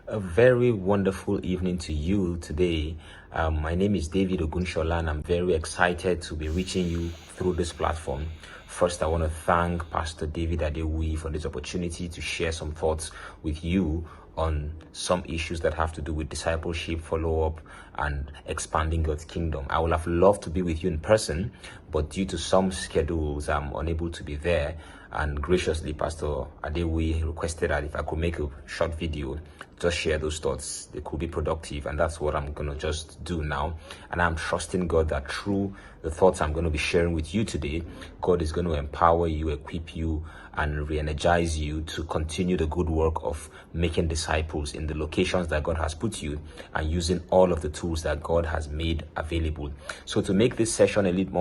A very wonderful evening to you today. My name is David Ogunshola, and I'm very excited to be reaching you through this platform. First, I want to thank Pastor David Adewi for this opportunity to share some thoughts with you on some issues that have to do with discipleship, follow-up, and expanding God's kingdom. I would have loved to be with you in person, but due to some schedules, I'm unable to be there. And graciously, Pastor Adewi requested that if I could make a short video, just share those thoughts. They could be productive, and that's what I'm going to just do now. And I'm trusting God that through the thoughts I'm going to be sharing with you today, God is going to empower you, equip you, and re-energize you to continue the good work of making disciples in the locations that God has put you, and using all of the tools that God has made available. So to make this session a bit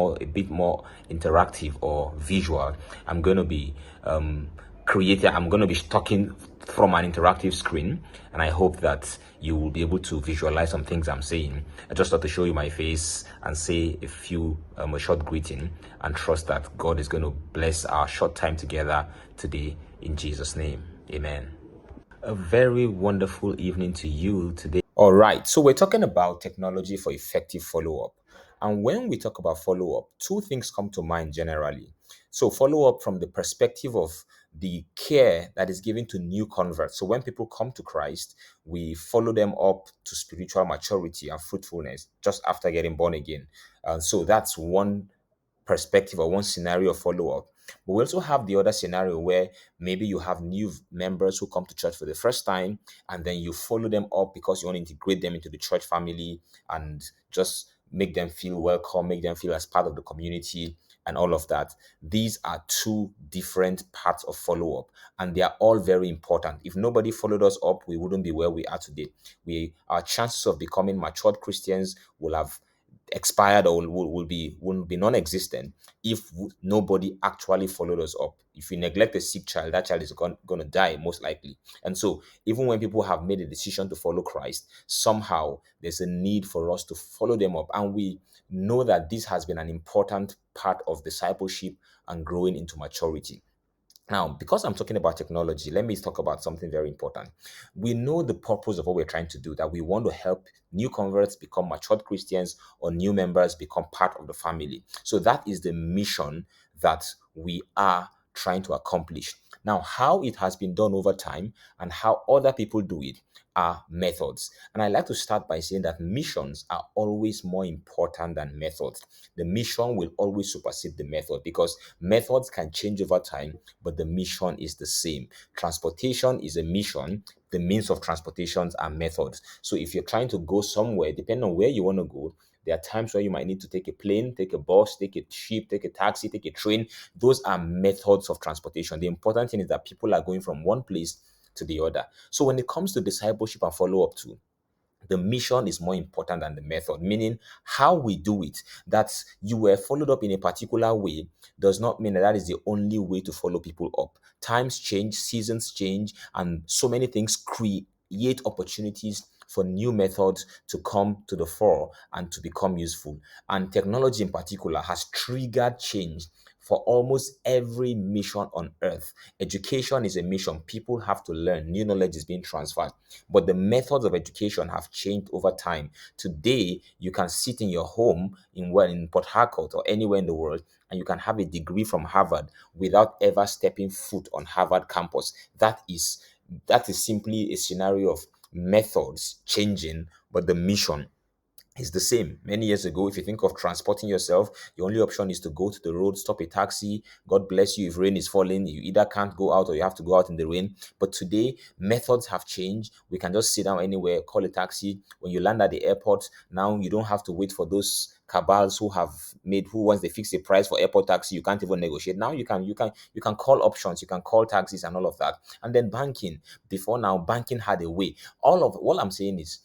more interactive or visual, I'm going to be I'm going to be talking from an interactive screen, and I hope that you will be able to visualize some things I'm saying. I just thought to show you my face and say a short greeting, and trust that God is going to bless our short time together today in Jesus' name. Amen. A very wonderful evening to you today. All right, so we're talking about technology for effective follow-up. And when we talk about follow-up, two things come to mind generally. So follow-up from the perspective of the care that is given to new converts. So when people come to Christ, we follow them up to spiritual maturity and fruitfulness just after getting born again. And so that's one perspective or one scenario of follow-up. But we also have the other scenario where maybe you have new members who come to church for the first time, and then you follow them up because you want to integrate them into the church family and just make them feel welcome, make them feel as part of the community and all of that. These are two different parts of follow-up, and they are all very important. If nobody followed us up, we wouldn't be where we are today. Our chances of becoming matured Christians will have expired or will be non-existent if nobody actually followed us up. If we neglect a sick child, that child is going to die most likely. And so even when people have made a decision to follow Christ, somehow there's a need for us to follow them up, and we know that this has been an important part of discipleship and growing into maturity. Now, because I'm talking about technology, let me talk about something very important. We know the purpose of what we're trying to do, that we want to help new converts become matured Christians or new members become part of the family. So that is the mission that we are trying to accomplish. Now, how it has been done over time and how other people do it are methods. And I like to start by saying that missions are always more important than methods. The mission will always supersede the method, because methods can change over time, but the mission is the same. Transportation is a mission. The means of transportations are methods. So if you're trying to go somewhere, depending on where you want to go, there are times where you might need to take a plane, take a bus, take a ship, take a taxi, take a train. Those are methods of transportation. The important thing is that people are going from one place to the other. So when it comes to discipleship and follow-up too, the mission is more important than the method, meaning how we do it. That you were followed up in a particular way does not mean that that is the only way to follow people up. Times change, seasons change, and so many things create opportunities for new methods to come to the fore and to become useful. And technology in particular has triggered change for almost every mission on earth. Education is a mission. People have to learn. New knowledge is being transferred. But the methods of education have changed over time. Today, you can sit in your home in Port Harcourt or anywhere in the world, and you can have a degree from Harvard without ever stepping foot on Harvard campus. That is simply a scenario of methods changing, but the mission is the same. Many years ago, if you think of transporting yourself, your only option is to go to the road, stop a taxi. God bless you, if rain is falling, you either can't go out or you have to go out in the rain. But today, methods have changed. We can just sit down anywhere, call a taxi. When you land at the airport, now you don't have to wait for those cabals who once they fix a price for airport taxi, you can't even negotiate. Now you can call options, you can call taxis and all of that. And then banking. Before now, banking had a way. All I'm saying is,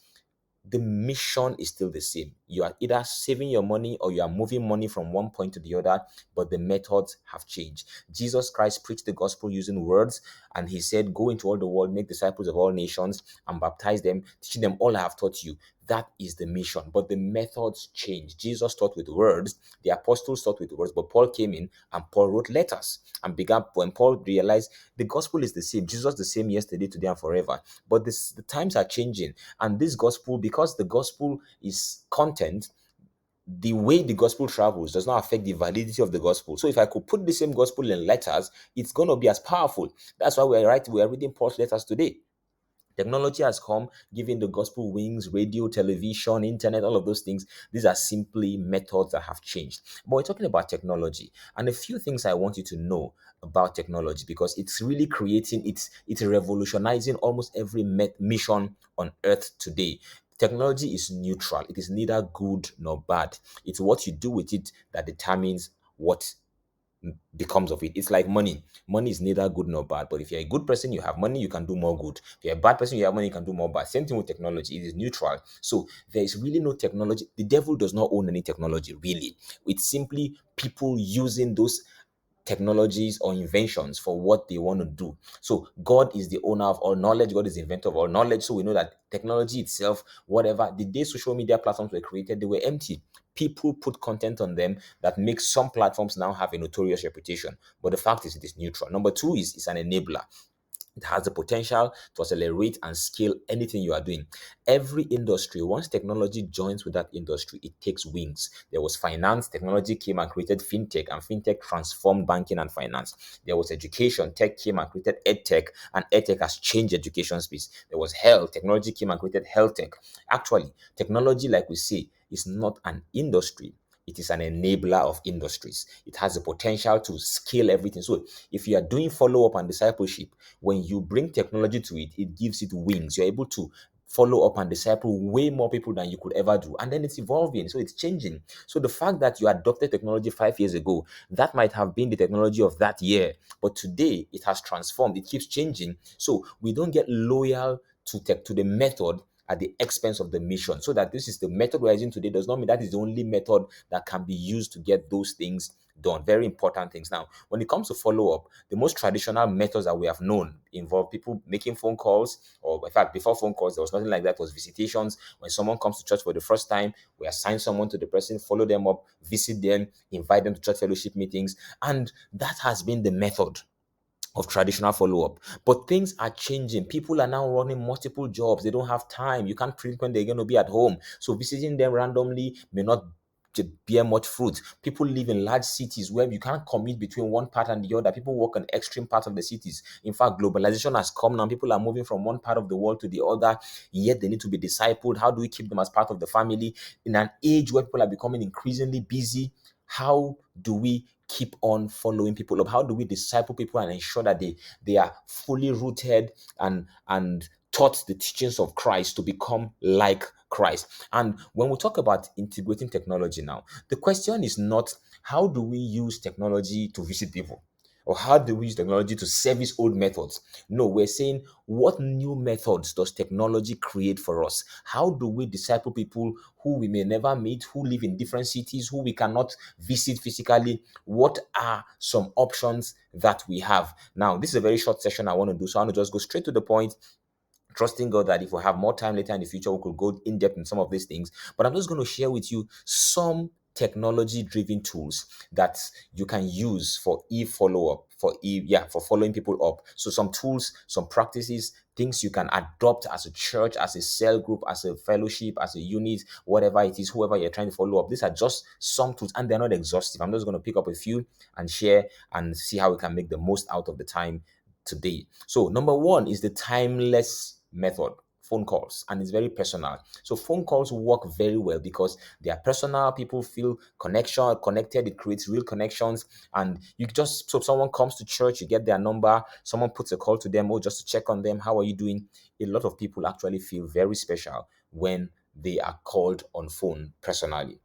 the mission is still the same. You are either saving your money or you are moving money from one point to the other, but the methods have changed. Jesus Christ preached the gospel using words, and he said, "Go into all the world, make disciples of all nations, and baptize them, teaching them all I have taught you." That is the mission. But the methods change. Jesus taught with words, the apostles taught with words, but Paul came in and Paul wrote letters and began. When Paul realized the gospel is the same, Jesus the same yesterday, today, and forever. But the times are changing. And this gospel, because the gospel is content, the way the gospel travels does not affect the validity of the gospel. So if I could put the same gospel in letters, it's going to be as powerful. That's why we're reading Paul's letters today. Technology has come, giving the gospel wings, radio, television, internet, all of those things. These are simply methods that have changed. But we're talking about technology, and a few things I want you to know about technology, because it's really creating, it's revolutionizing almost every mission on earth today. Technology is neutral. It is neither good nor bad. It's what you do with it that determines what becomes of it. It's like money. Money is neither good nor bad. But if you're a good person, you have money, you can do more good. If you're a bad person, you have money, you can do more bad. Same thing with technology. It is neutral. So there is really no technology. The devil does not own any technology, really. It's simply people using those technologies or inventions for what they want to do. So God is the owner of all knowledge. God is the inventor of all knowledge. So we know that technology itself, whatever, the day social media platforms were created, they were empty. People put content on them that makes some platforms now have a notorious reputation. But the fact is, it is neutral. Number two is it's an enabler. It has the potential to accelerate and scale anything you are doing. Every industry, once technology joins with that industry, it takes wings. There was finance, technology came and created fintech, and fintech transformed banking and finance. There was education, tech came and created edtech, and edtech has changed education space. There was health, technology came and created health tech. Actually, technology, like we say, is not an industry. It is an enabler of industries. It has the potential to scale everything. So if you are doing follow-up and discipleship, when you bring technology to it, it gives it wings. You're able to follow up and disciple way more people than you could ever do. And then it's evolving, so it's changing. So the fact that you adopted technology 5 years ago, that might have been the technology of that year, but today it has transformed. It keeps changing. So we don't get loyal to the method at the expense of the mission. So that this is the method we're using today does not mean that is the only method that can be used to get those things done. Very important things. Now, when it comes to follow up, the most traditional methods that we have known involve people making phone calls, or in fact, before phone calls, there was nothing like that. It was visitations. When someone comes to church for the first time, we assign someone to the person, follow them up, visit them, invite them to church fellowship meetings, and that has been the method of traditional follow-up. But things are changing. People are now running multiple jobs. They don't have time. You can't predict when they're going to be at home. So visiting them randomly may not bear much fruit. People live in large cities where you can't commute between one part and the other. People work in extreme parts of the cities. In fact, globalization has come now. People are moving from one part of the world to the other, yet they need to be discipled. How do we keep them as part of the family? In an age where people are becoming increasingly busy, how do we keep on following people up? How do we disciple people and ensure that they are fully rooted and taught the teachings of Christ to become like Christ? And when we talk about integrating technology now, the question is not how do we use technology to visit people, or how do we use technology to service old methods? No, we're saying what new methods does technology create for us? How do we disciple people who we may never meet, who live in different cities, who we cannot visit physically? What are some options that we have? Now, this is a very short session I want to do, so I want to just go straight to the point, trusting God that if we have more time later in the future, we could go in depth in some of these things. But I'm just going to share with you some technology driven tools that you can use for follow up, for following people up. So some tools, some practices, things you can adopt as a church, as a cell group, as a fellowship, as a unit, whatever it is, whoever you're trying to follow up. These are just some tools, and they're not exhaustive. I'm just going to pick up a few and share and see how we can make the most out of the time today. So number one is the timeless method, phone calls, and it's very personal. So phone calls work very well because they are personal. People feel connected. It creates real connections. And you just, so if someone comes to church, you get their number, someone puts a call to them, or just to check on them, how are you doing? A lot of people actually feel very special when they are called on phone personally.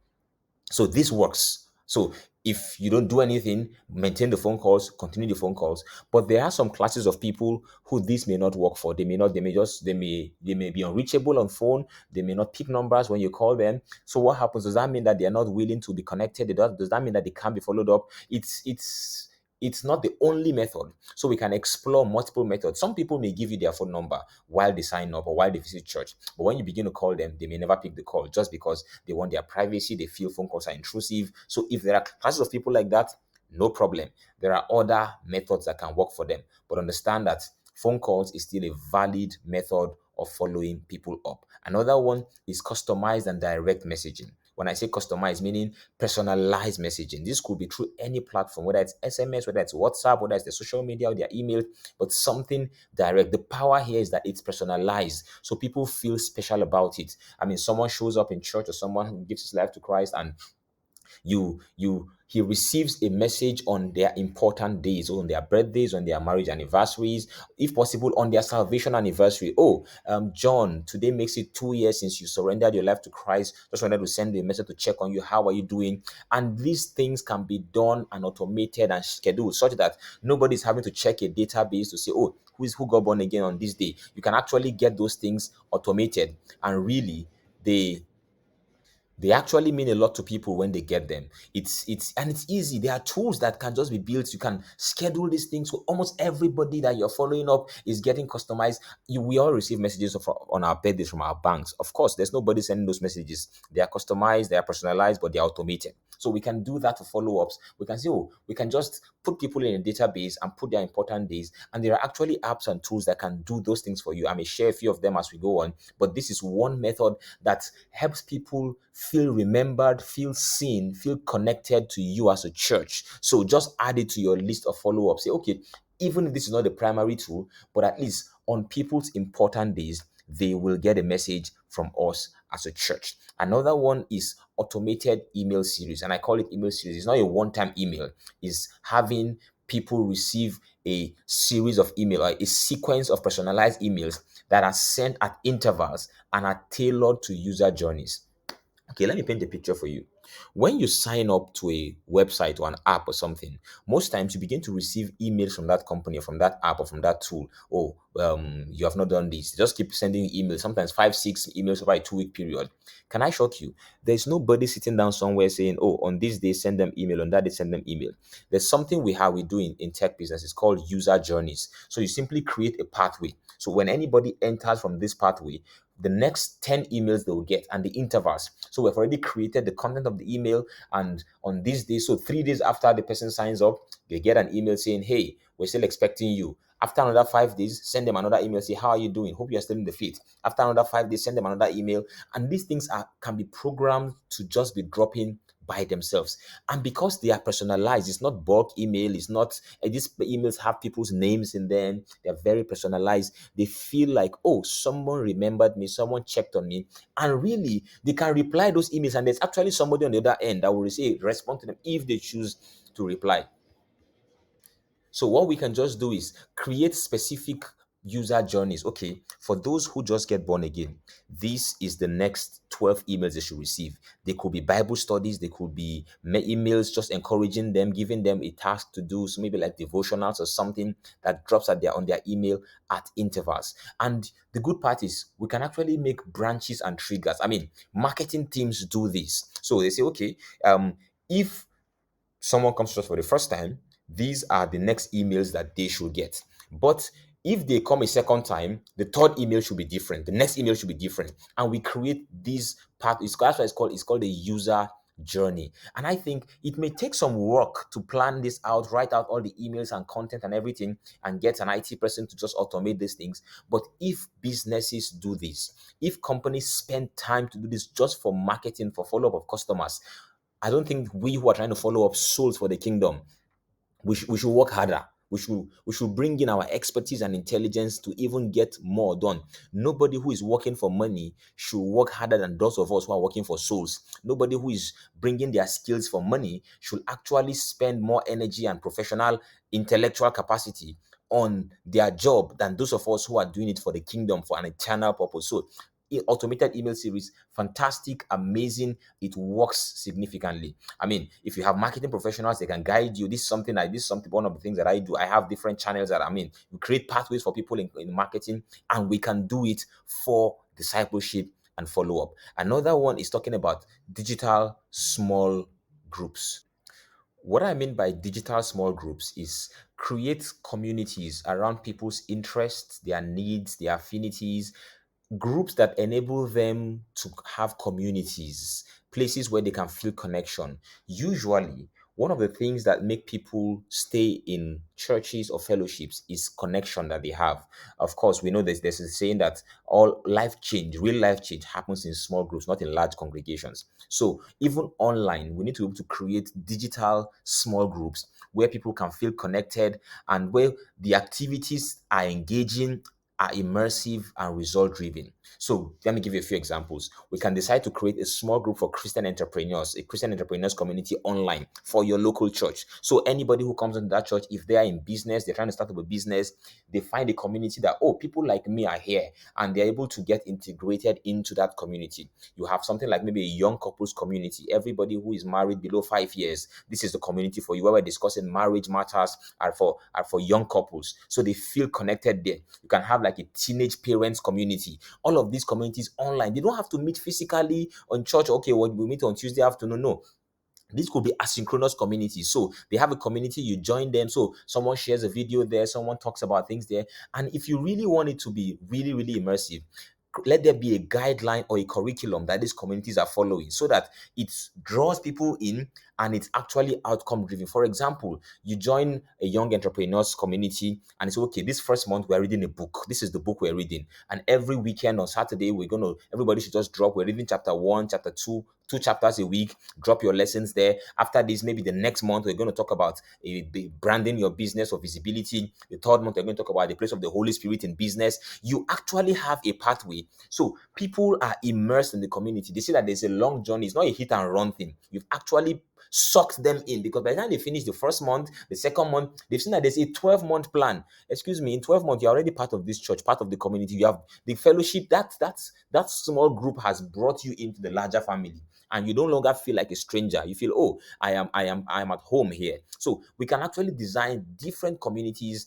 So this works. So if you don't do anything, maintain the phone calls, continue the phone calls. But there are some classes of people who this may not work for. They may be unreachable on phone. They may not pick numbers when you call them. So what happens? Does that mean that they are not willing to be connected? Does that mean that they can't be followed up? it's not the only method. So we can explore multiple methods. Some people may give you their phone number while they sign up or while they visit church, but when you begin to call them, they may never pick the call just because they want their privacy. They feel phone calls are intrusive. So if there are classes of people like that, no problem. There are other methods that can work for them, but understand that phone calls is still a valid method of following people up. Another one is customized and direct messaging. When I say customized, meaning personalized messaging. This could be through any platform, whether it's SMS, whether it's WhatsApp, whether it's the social media or their email, but something direct. The power here is that it's personalized, so people feel special about it. I mean, someone shows up in church or someone who gives his life to Christ, and he receives a message on their important days, on their birthdays, on their marriage anniversaries, if possible on their salvation anniversary. Oh, John, today makes it 2 years since you surrendered your life to Christ. Just wanted to send you a message to check on you. How are you doing? And these things can be done and automated and scheduled such that nobody's having to check a database to say, oh, who got born again on this day. You can actually get those things automated, and really they actually mean a lot to people when they get them. It's easy. There are tools that can just be built. You can schedule these things. So almost everybody that you're following up is getting customized. We all receive messages on our birthdays from our banks. Of course, there's nobody sending those messages. They are customized, they are personalized, but they're automated. So we can do that for follow-ups. We can say, oh, we can just put people in a database and put their important days. And there are actually apps and tools that can do those things for you. I may share a few of them as we go on, but this is one method that helps people feel remembered, feel seen, feel connected to you as a church. So just add it to your list of follow-ups. Say, okay, even if this is not the primary tool, but at least on people's important days, they will get a message from us as a church. Another one is automated email series, and I call it email series. It's not a one-time email. It's having people receive a series of email, or a sequence of personalized emails that are sent at intervals and are tailored to user journeys. Okay, let me paint a picture for you. When you sign up to a website or an app or something, most times you begin to receive emails from that company or from that app or from that tool. Oh, you have not done this. They just keep sending emails, sometimes 5, 6 emails over a 2 week period. Can I shock you? There's nobody sitting down somewhere saying, oh, on this day, send them email, on that day, send them email. There's something we do in tech business. It's called user journeys. So you simply create a pathway. So when anybody enters from this pathway, the next 10 emails they will get and the intervals. So we've already created the content of the email, and on this day, so 3 days after the person signs up, they get an email saying, hey, we're still expecting you. After another 5 days, send them another email, say, how are you doing? Hope you're still in the faith. After another 5 days, send them another email. And these things can be programmed to just be dropping by themselves. And because they are personalized, it's not bulk email, it's not these emails have people's names in them, they're very personalized. They feel like, oh, someone remembered me, someone checked on me, and really they can reply those emails, and there's actually somebody on the other end that will respond to them if they choose to reply. So what we can just do is create specific user journeys. Okay, for those who just get born again, this is the next 12 emails they should receive. They could be Bible studies, they could be emails just encouraging them, giving them a task to do, so maybe like devotionals or something that drops on their email at intervals. And the good part is we can actually make branches and triggers. I mean, marketing teams do this. So they say, okay, if someone comes to us for the first time, these are the next emails that they should get. But if they come a second time, the third email should be different. The next email should be different. And we create this part. That's why it's called a user journey. And I think it may take some work to plan this out, write out all the emails and content and everything, and get an IT person to just automate these things. But if businesses do this, if companies spend time to do this just for marketing, for follow-up of customers, I don't think we who are trying to follow up souls for the kingdom, we should work harder. We should bring in our expertise and intelligence to even get more done. Nobody who is working for money should work harder than those of us who are working for souls. Nobody who is bringing their skills for money should actually spend more energy and professional intellectual capacity on their job than those of us who are doing it for the kingdom, for an eternal purpose. So automated email series, fantastic, amazing. It works significantly. I mean, if you have marketing professionals, they can guide you. This is something one of the things that I do. I have different channels that we create pathways for people in marketing, and we can do it for discipleship and follow up. Another one is talking about digital small groups. What I mean by digital small groups is create communities around people's interests, their needs, their affinities, groups that enable them to have communities, places where they can feel connection. Usually, one of the things that make people stay in churches or fellowships is connection that they have. Of course, we know there's a saying that all life change, real life change happens in small groups, not in large congregations. So even online, we need to be able to create digital small groups where people can feel connected and where the activities are engaging, are immersive and result driven. So let me give you a few examples. We can decide to create a small group for Christian entrepreneurs, a Christian entrepreneurs community online for your local church. So anybody who comes into that church, if they are in business, they're trying to start up a business, they find a community that, oh, people like me are here, and they're able to get integrated into that community. You have something like maybe a young couples community. Everybody who is married below 5 years, this is the community for you, where we're discussing marriage matters are for young couples. So they feel connected there. You can have like a teenage parents community. All of these communities online. They don't have to meet physically on church. Okay, well, we meet on Tuesday afternoon. No, this could be asynchronous communities. So they have a community, you join them. So someone shares a video there, someone talks about things there. And if you really want it to be really, really immersive, let there be a guideline or a curriculum that these communities are following so that it draws people in and it's actually outcome driven. For example, you join a young entrepreneurs community and it's okay, this first month we're reading a book. This is the book we're reading. And every weekend on Saturday, everybody should just drop. We're reading chapter 1, chapter 2, 2 chapters a week. Drop your lessons there. After this, maybe the next month, we're going to talk about branding your business or visibility. The third month, we're going to talk about the place of the Holy Spirit in business. You actually have a pathway. So people are immersed in the community. They see that there's a long journey. It's not a hit and run thing. You've actually sucked them in, because by the time they finish the first month, the second month, they've seen that there's a 12-month plan. Excuse me, in 12 months, you're already part of this church, part of the community. You have the fellowship. That small group has brought you into the larger family. And you no longer feel like a stranger. You feel, oh, I am at home here. So we can actually design different communities,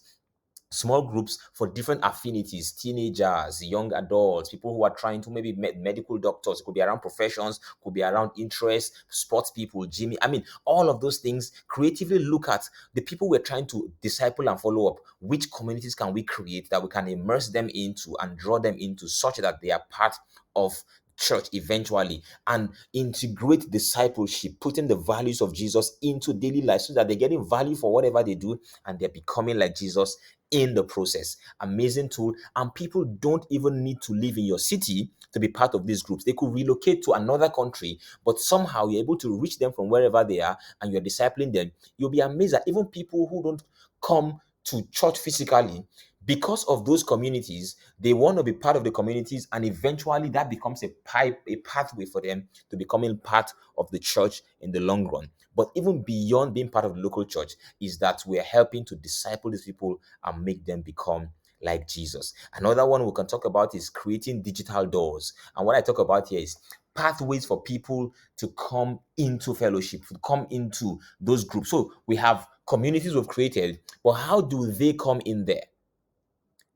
small groups for different affinities: teenagers, young adults, people who are trying to maybe medical doctors. It could be around professions, could be around interests, sports people, Jimmy. I mean, all of those things. Creatively look at the people we're trying to disciple and follow up. Which communities can we create that we can immerse them into and draw them into, such that they are part of church eventually, and integrate discipleship, putting the values of Jesus into daily life so that they're getting value for whatever they do and they're becoming like Jesus in the process. Amazing tool. And people don't even need to live in your city to be part of these groups. They could relocate to another country, but somehow you're able to reach them from wherever they are and you're discipling them. You'll be amazed that even people who don't come to church physically, because of those communities, they want to be part of the communities, and eventually that becomes a pathway for them to becoming part of the church in the long run. But even beyond being part of the local church is that we're helping to disciple these people and make them become like Jesus. Another one we can talk about is creating digital doors. And what I talk about here is pathways for people to come into fellowship, to come into those groups. So we have communities we've created, but how do they come in there?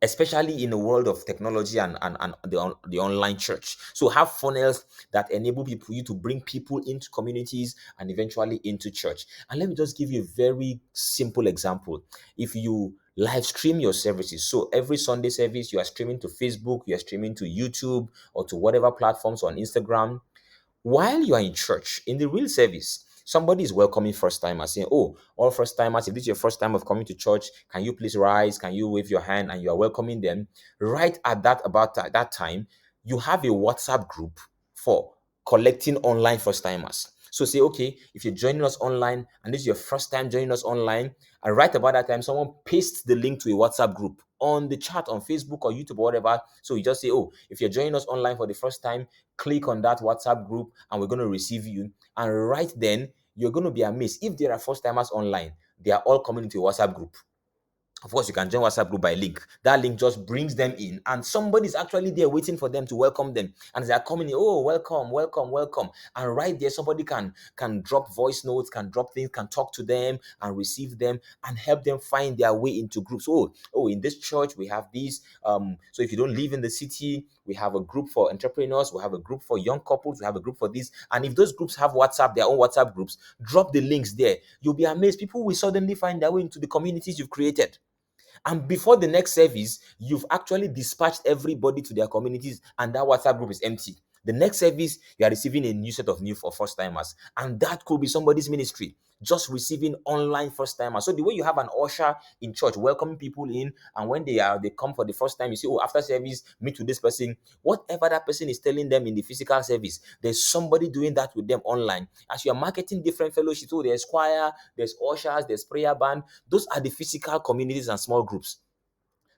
Especially in the world of technology and the online church. So have funnels that enable you to bring people into communities and eventually into church. And let me just give you a very simple example. If you live stream your services, so every Sunday service, you are streaming to Facebook, you are streaming to YouTube, or to whatever platforms on Instagram. While you are in church, in the real service, somebody is welcoming first timers, saying, oh, all first timers, if this is your first time of coming to church, can you please rise? Can you wave your hand? And you are welcoming them. Right at that time, you have a WhatsApp group for collecting online first timers. So say, okay, if you're joining us online and this is your first time joining us online, and right about that time, someone pastes the link to a WhatsApp group on the chat on Facebook or YouTube or whatever. So you just say, oh, if you're joining us online for the first time, click on that WhatsApp group and we're going to receive you. And right then, you're going to be amazed. If there are first timers online, they are all coming into a WhatsApp group. Of course, you can join WhatsApp group by link. That link just brings them in, and somebody's actually there waiting for them to welcome them. And they are coming in, oh, welcome, welcome, welcome. And right there, somebody can drop voice notes, can drop things, can talk to them and receive them and help them find their way into groups. Oh, in this church we have these. So if you don't live in the city, we have a group for entrepreneurs, we have a group for young couples, we have a group for this. And if those groups have WhatsApp, their own WhatsApp groups, drop the links there. You'll be amazed. People will suddenly find their way into the communities you've created. And before the next service, you've actually dispatched everybody to their communities, and that WhatsApp group is empty. The next service, you are receiving a new set of new for first timers, and that could be somebody's ministry just receiving online first timers. So the way you have an usher in church welcoming people in, and when they come for the first time, you say, oh, after service, meet with this person. Whatever that person is telling them in the physical service, there's somebody doing that with them online. As you are marketing different fellowships, so there's choir, there's ushers, there's prayer band. Those are the physical communities and small groups.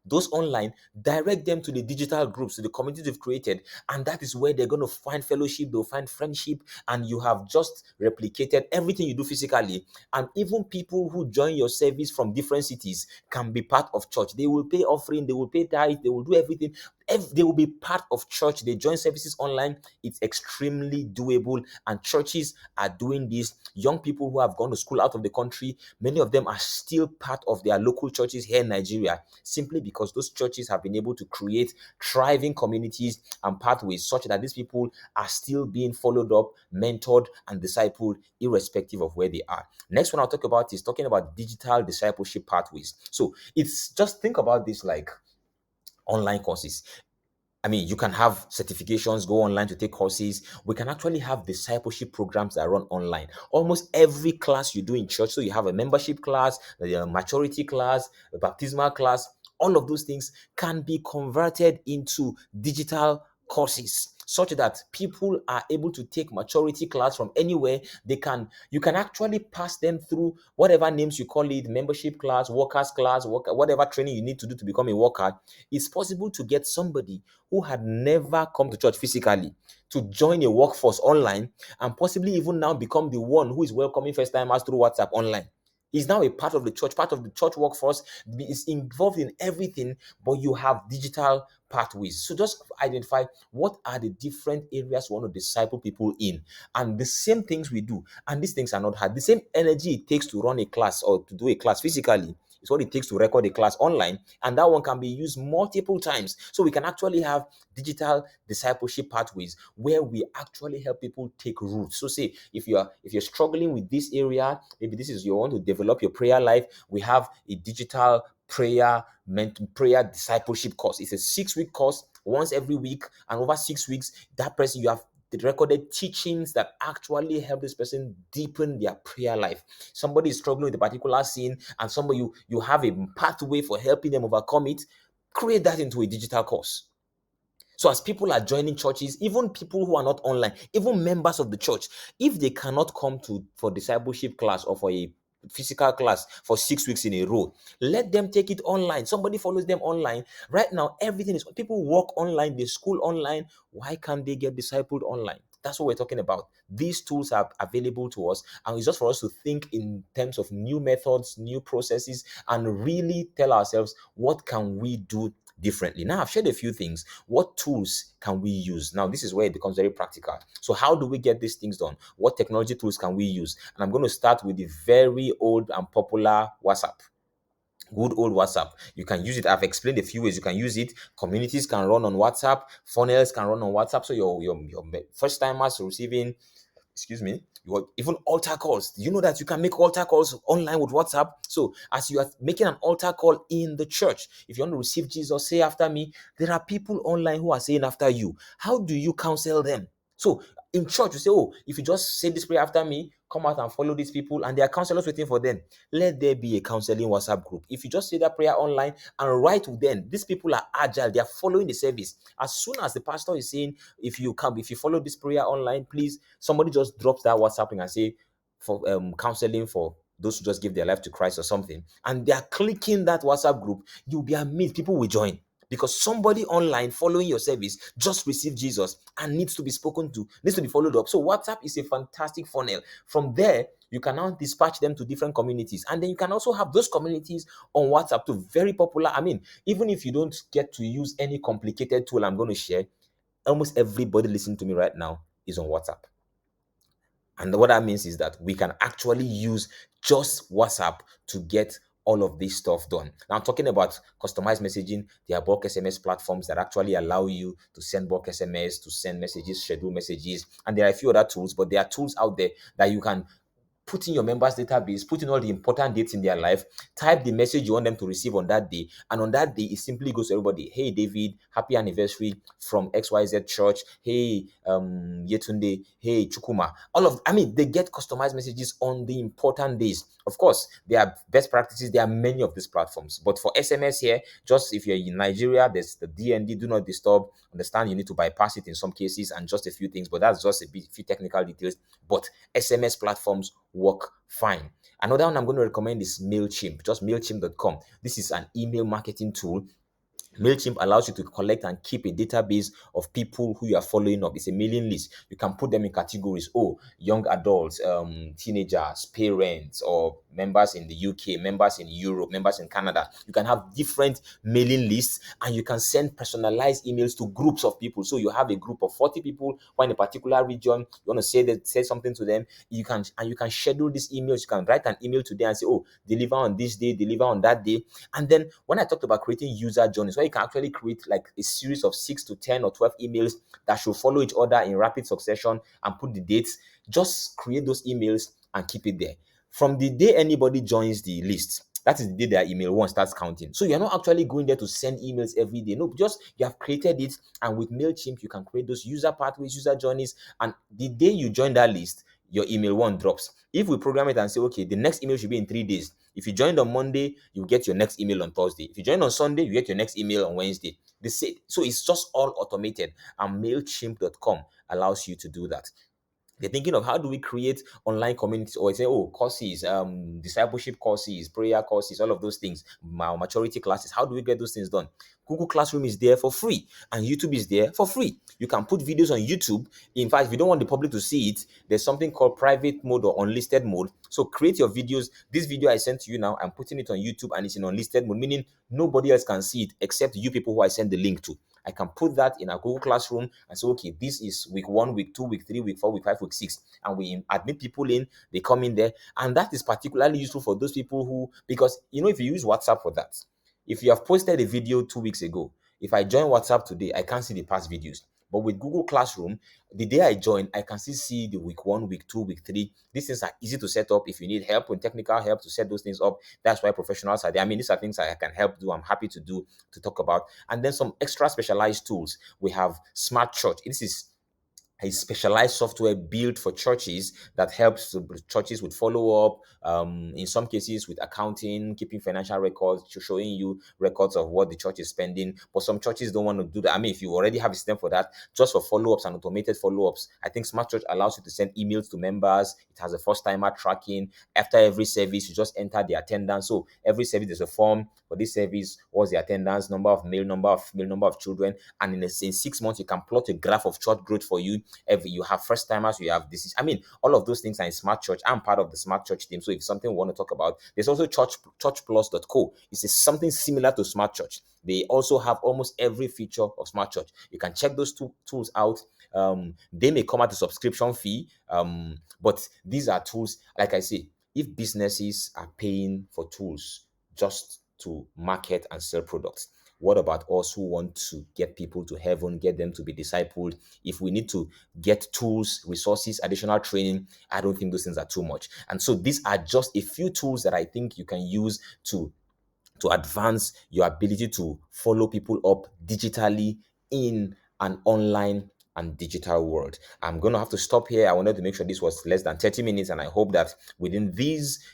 Those online, direct them to the digital groups, to the communities you've created, and that is where they're going to find fellowship, they'll find friendship, and you have just replicated everything you do physically. And even people who join your service from different cities can be part of church. They will pay offering, they will pay tithe, they will do everything. They will be part of church. They join services online. It's extremely doable, and churches are doing this. Young people who have gone to school out of the country, many of them are still part of their local churches here in Nigeria, simply because those churches have been able to create thriving communities and pathways such that these people are still being followed up, mentored, and discipled irrespective of where they are. Next one I'll talk about is talking about digital discipleship pathways. So it's just, think about this like online courses. I mean, you can have certifications, go online to take courses. We can actually have discipleship programs that run online. Almost every class you do in church, so you have a membership class, a maturity class, a baptismal class, all of those things can be converted into digital courses such that people are able to take maturity class from anywhere. You can actually pass them through whatever names you call it, membership class, workers class, whatever training you need to do to become a worker. It's possible to get somebody who had never come to church physically to join a workforce online, and possibly even now become the one who is welcoming first timers through WhatsApp online. He's now a part of the church workforce, is involved in everything, but you have digital pathways. So just identify what are the different areas you want to disciple people in, and the same things we do. And these things are not hard. The same energy it takes to run a class or to do a class physically is what it takes to record a class online, and that one can be used multiple times. So we can actually have digital discipleship pathways where we actually help people take roots. So say if you're struggling with this area, maybe this is you want to develop your prayer life, we have a digital prayer discipleship course. It's a 6-week course, once every week, and over 6 weeks, that person, you have the recorded teachings that actually help this person deepen their prayer life. Somebody is struggling with a particular sin, and somebody you have a pathway for helping them overcome it. Create that into a digital course. So as people are joining churches, even people who are not online, even members of the church, if they cannot come for discipleship class or for a physical class for 6 weeks in a row, let them take it online. Somebody follows them online. Right now, everything is, people work online, they school online. Why can't they get discipled online? That's what we're talking about. These tools are available to us, and it's just for us to think in terms of new methods, new processes, and really tell ourselves, what can we do differently? Now, I've shared a few things. What tools can we use? Now, this is where it becomes very practical. So how do we get these things done? What technology tools can we use? And I'm going to start with the very old and popular WhatsApp. Good old WhatsApp. You can use it. I've explained a few ways you can use it. Communities can run on WhatsApp. Funnels can run on WhatsApp. So your first timers receiving, even altar calls. Do you know that you can make altar calls online with WhatsApp? So as you are making an altar call in the church, if you want to receive Jesus, say after me. There are people online who are saying after you. How do you counsel them? So in church, you say, oh, if you just say this prayer after me, come out and follow these people, and there are counselors waiting for them. Let there be a counseling WhatsApp group. If you just say that prayer online and write with them, these people are agile. They are following the service. As soon as the pastor is saying, if you follow this prayer online, please, somebody just drops that WhatsApp link and say, for counseling for those who just give their life to Christ or something, and they are clicking that WhatsApp group, you'll be amazed. People will join. Because somebody online following your service just received Jesus and needs to be spoken to, needs to be followed up. So WhatsApp is a fantastic funnel. From there, you can now dispatch them to different communities. And then you can also have those communities on WhatsApp too. Very popular. I mean, even if you don't get to use any complicated tool I'm going to share, almost everybody listening to me right now is on WhatsApp. And what that means is that we can actually use just WhatsApp to get all of this stuff done. Now, I'm talking about customized messaging. There are bulk SMS platforms that actually allow you to send bulk SMS, to send messages, schedule messages, and there are a few other tools, but there are tools out there that you can put in your members database, put in all the important dates in their life, type the message you want them to receive on that day, and on that day it simply goes to everybody. Hey David, happy anniversary from XYZ church. Hey Yetunde, hey Chukuma. They get customized messages on the important days. Of course, there are best practices. There are many of these platforms, but for SMS here, just if you're in Nigeria, there's the DND, do not disturb. Understand you need to bypass it in some cases, and just a few things, but that's just few technical details. But SMS platforms work fine. Another one I'm going to recommend is MailChimp, just MailChimp.com. This is an email marketing tool. MailChimp allows you to collect and keep a database of people who you are following up. It's a mailing list. You can put them in categories. Oh, young adults, teenagers, parents, or members in the UK, members in Europe, members in Canada. You can have different mailing lists, and you can send personalized emails to groups of people. So you have a group of 40 people who are in a particular region. You want to say something to them. You can schedule these emails. You can write an email to them and say, oh, deliver on this day, deliver on that day. And then when I talked about creating user journeys, where you can actually create like a series of 6 to 10 or 12 emails that should follow each other in rapid succession and put the dates, just create those emails and keep it there. From the day anybody joins the list, that is the day their email one starts counting. So you're not actually going there to send emails every day. No, just you have created it, and with MailChimp, you can create those user pathways, user journeys, and the day you join that list, your email one drops. If we program it and say, okay, the next email should be in 3 days. If you joined on Monday, you get your next email on Thursday. If you join on Sunday, you get your next email on Wednesday. So it's just all automated, and MailChimp.com allows you to do that. They're thinking of how do we create online communities, or say, oh, courses, discipleship courses, prayer courses, all of those things, maturity classes. How do we get those things done? Google Classroom is there for free, and YouTube is there for free. You can put videos on YouTube. In fact, if you don't want the public to see it, there's something called private mode or unlisted mode. So create your videos. This video I sent to you now, I'm putting it on YouTube, and it's in unlisted mode, meaning nobody else can see it except you people who I send the link to. I can put that in a Google Classroom and say, okay, this is week 1, week 2, week 3, week 4, week 5, week 6. And we admit people in, they come in there. And that is particularly useful for those people who, because, if you use WhatsApp for that, if you have posted a video 2 weeks ago, if I join WhatsApp today, I can't see the past videos. But with Google Classroom, the day I join, I can still see the week 1, week 2, week 3. These things are easy to set up. If you need help with technical help to set those things up, that's why professionals are there. These are things I can help do. I'm happy to do, to talk about. And then some extra specialized tools. We have Smart Church. This is a specialized software built for churches that helps churches with follow-up, in some cases with accounting, keeping financial records, showing you records of what the church is spending. But some churches don't want to do that. If you already have a system for that, just for follow-ups and automated follow-ups, I think Smart Church allows you to send emails to members. It has a first-timer tracking. After every service, you just enter the attendance. So every service, there's a form for this service. What's the attendance, number of male, number of children, and in 6 months, you can plot a graph of church growth for you. You have first timers, you have this. All of those things are in Smart Church. I'm part of the Smart Church team. So if something we want to talk about, there's also churchplus.co. It's something similar to Smart Church. They also have almost every feature of Smart Church. You can check those two tools out. They may come at a subscription fee, but these are tools. Like I say, if businesses are paying for tools just to market and sell products, what about us who want to get people to heaven, get them to be discipled? If we need to get tools, resources, additional training, I don't think those things are too much. And so these are just a few tools that I think you can use to advance your ability to follow people up digitally in an online and digital world. I'm going to have to stop here. I wanted to make sure this was less than 30 minutes, and I hope that within these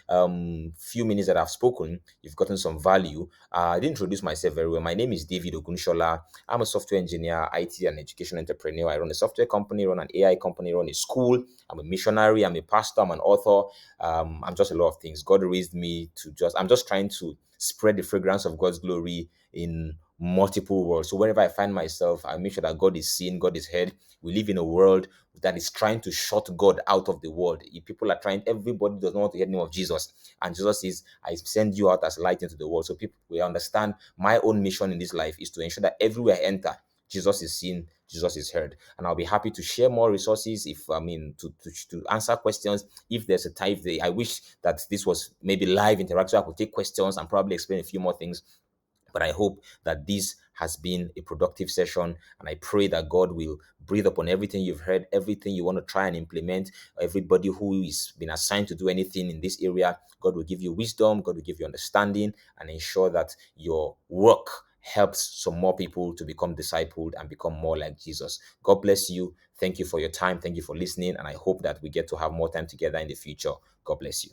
few minutes that I've spoken, you've gotten some value. I didn't introduce myself very well. My name is David Ogunshola. I'm a software engineer, IT and education entrepreneur. I run a software company, run an AI company, run a school. I'm a missionary. I'm a pastor. I'm an author. I'm just a lot of things. God raised me to I'm just trying to spread the fragrance of God's glory in multiple worlds. So wherever I find myself, I make sure that God is seen, God is heard. We live in a world that is trying to shut God out of the world. If people are trying, everybody does not want to hear the name of Jesus. And Jesus says, I send you out as light into the world. So people will understand my own mission in this life is to ensure that everywhere I enter, Jesus is seen, Jesus is heard. And I'll be happy to share more resources if to answer questions. If there's a type, I wish that this was maybe live interaction, so I could take questions and probably explain a few more things. But I hope that this has been a productive session, and I pray that God will breathe upon everything you've heard, everything you want to try and implement. Everybody who is been assigned to do anything in this area, God will give you wisdom, God will give you understanding, and ensure that your work helps some more people to become discipled and become more like Jesus. God bless you. Thank you for your time. Thank you for listening. And I hope that we get to have more time together in the future. God bless you.